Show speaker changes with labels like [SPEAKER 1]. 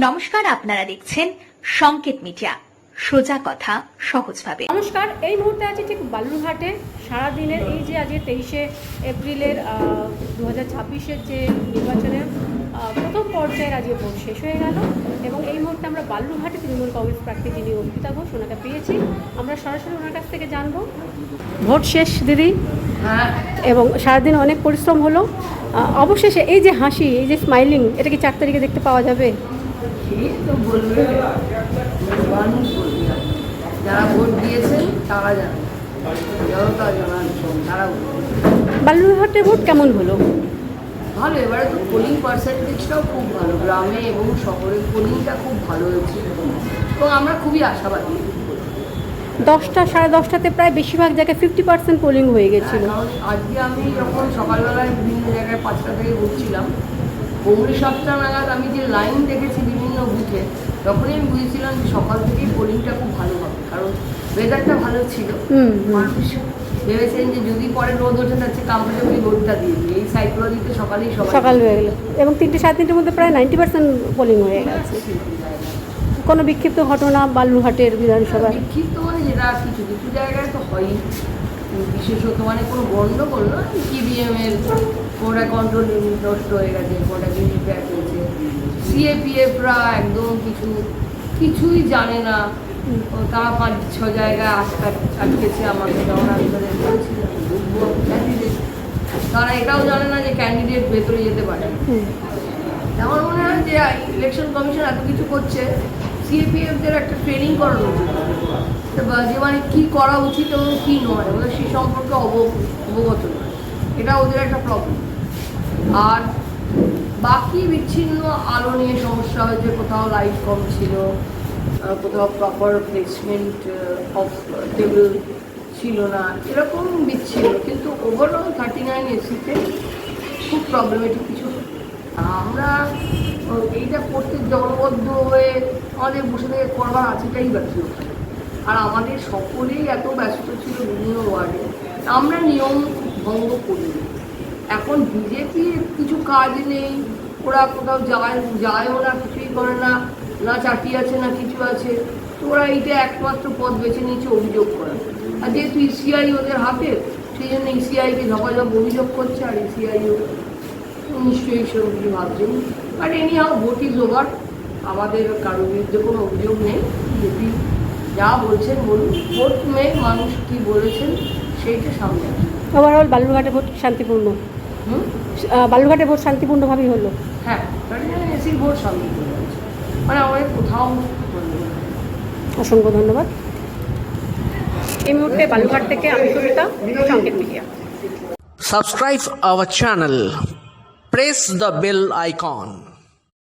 [SPEAKER 1] নমস্কার, আপনারা দেখছেন সংকেত মিডিয়া, সোজা কথা সহজভাবে।
[SPEAKER 2] নমস্কার, এই মুহূর্তে আছি ঠিক বালুরঘাটে। সারাদিনের এই যে আজকে 23শে এপ্রিলের 2026-এর যে নির্বাচনের প্রথম পর্যায়ের আজকে ভোট শেষ হয়ে গেল এবং এই মুহূর্তে আমরা বালুরঘাটে তৃণমূল কংগ্রেস প্রার্থী যিনি অর্পিতা ঘোষ ওনাকে পেয়েছি। আমরা সরাসরি ওনার কাছ থেকে জানবো। ভোট শেষ দিদি, এবং সারাদিন অনেক পরিশ্রম হলো। অবশেষে এই যে হাসি, এই যে স্মাইলিং, এটা কি 4 তারিখে দেখতে পাওয়া যাবে?
[SPEAKER 3] তো বলবে মানুষ বলবে, যারা ভোট দিয়েছেন তারা জানে, জনতা জানান তারা।
[SPEAKER 2] বালুরঘাটে ভোট কেমন হলো?
[SPEAKER 3] ভালো, এবারে তো পোলিং পার্সেন্টেজটাও খুব ভালো, গ্রামে এবং শহরে পোলিংটা খুব ভালো হয়েছে এবং আমরা খুবই আশাবাদী।
[SPEAKER 2] 10টা সাড়ে 10টাতে প্রায় বেশিরভাগ জায়গায় 50% পোলিং হয়ে গেছিল।
[SPEAKER 3] কারণ আজকে আমি যখন সকালবেলায় বিভিন্ন জায়গায় 5টা থেকে ঘুরছিলাম, 7:30 নাগাদ আমি যে লাইন দেখেছি বিভিন্ন বুথে, তখনই আমি বুঝেছিলাম যে সকাল থেকেই পোলিংটা খুব ভালো হবে, কারণ ওয়েদারটা ভালো ছিল। মানুষ ভেবেছেন যে যদি পরে রোদ ওঠে যাচ্ছে কমফোর্টেবলি ভোটটা দিয়ে দিই, এই সাইকোলজিতে সকাল
[SPEAKER 2] হয়ে গেল এবং 3টে সাড়ে 3টের মধ্যে প্রায় 90% পোলিং হয়ে গেছে। কোনো বিক্ষিপ্ত ঘটনা বালুরঘাটের বিধানসভায়?
[SPEAKER 3] বিক্ষিপ্ত মানে যেটা কিছু কিছু জায়গায় তো হয়ই, বিশেষত মানে কোনো গণ্ডগোল না, ইভিএমের কোনটা কন্ট্রোল নষ্ট হয়ে গেছে, কোনটা ভিভিপ্যাট হয়েছে, সিএপিএফরা একদম কিছুই জানে না, তারা 5-6 জায়গায় আটকেছে আমাকে, যেমন আমি তাদের বলছিলাম ক্যান্ডিডেট, তারা এটাও জানে না যে ক্যান্ডিডেট ভেতরে যেতে পারে। আমার মনে হয় যে ইলেকশন কমিশন এত কিছু করছে, সিএপিএফদের একটা ট্রেনিং করানো উচিত, যে মানে কী করা উচিত এবং কী নয়, ওদের সে সম্পর্কে অবগত নয়, এটা ওদের একটা প্রবলেম। আর বাকি বিচ্ছিন্ন আলো নিয়ে সমস্যা হয়েছে, কোথাও লাইট কম ছিল, কোথাও প্রপার প্লেসমেন্ট অফ টেবিল ছিল না, এরকম বিচ্ছিন্ন, কিন্তু ওভারঅল 39 এসিতে খুব প্রবলেমেটিক কিছু। আমরা এইটা করতে জলবদ্ধ হয়ে আমাদের বসে থেকে করবার আছেটাই বাকি ওখানে, আর আমাদের সকলেই এত ব্যস্ত ছিল বিভিন্ন ওয়ার্ডে, আমরা নিয়ম ভঙ্গ করি। এখন বিজেপির কিছু কাজ নেই, ওরা কোথাও যায়ও না, কিছুই করে না, না চাকরি আছে না কিছু আছে, তো ওরা এইটা একমাত্র পথ বেছে নিয়েছে অভিযোগ করা। আর যেহেতু ইসিআই ওদের হাতে, সেই জন্য ইসিআইকে ঝপাঝপ অভিযোগ করছে, আর ইসিআইও নিশ্চয়ই সেরকম কিছু ভাবছেন। But any how vote is over, আমাদের কারোর বিরুদ্ধে কোনো অভিযোগ নেই। বিজেপি যা বলছেন বলুন, ভোট মেয়ে মানুষ কী বলেছেন সেইটা সামনে আসে।
[SPEAKER 2] ওভারঅল বালুরঘাটে ভোট শান্তিপূর্ণ? বালুরঘাটে ভোট শান্তিপূর্ণভাবেই হলো।
[SPEAKER 3] হ্যাঁ, 39 এসির ভোট শান্তিপূর্ণ হয়েছে, মানে আমাদের কোথাও।
[SPEAKER 2] অসংখ্য ধন্যবাদ। এই মুহূর্তে বালুরঘাট থেকে আমি কবিতা, সংকেত media.
[SPEAKER 4] Subscribe our channel. Press the bell icon.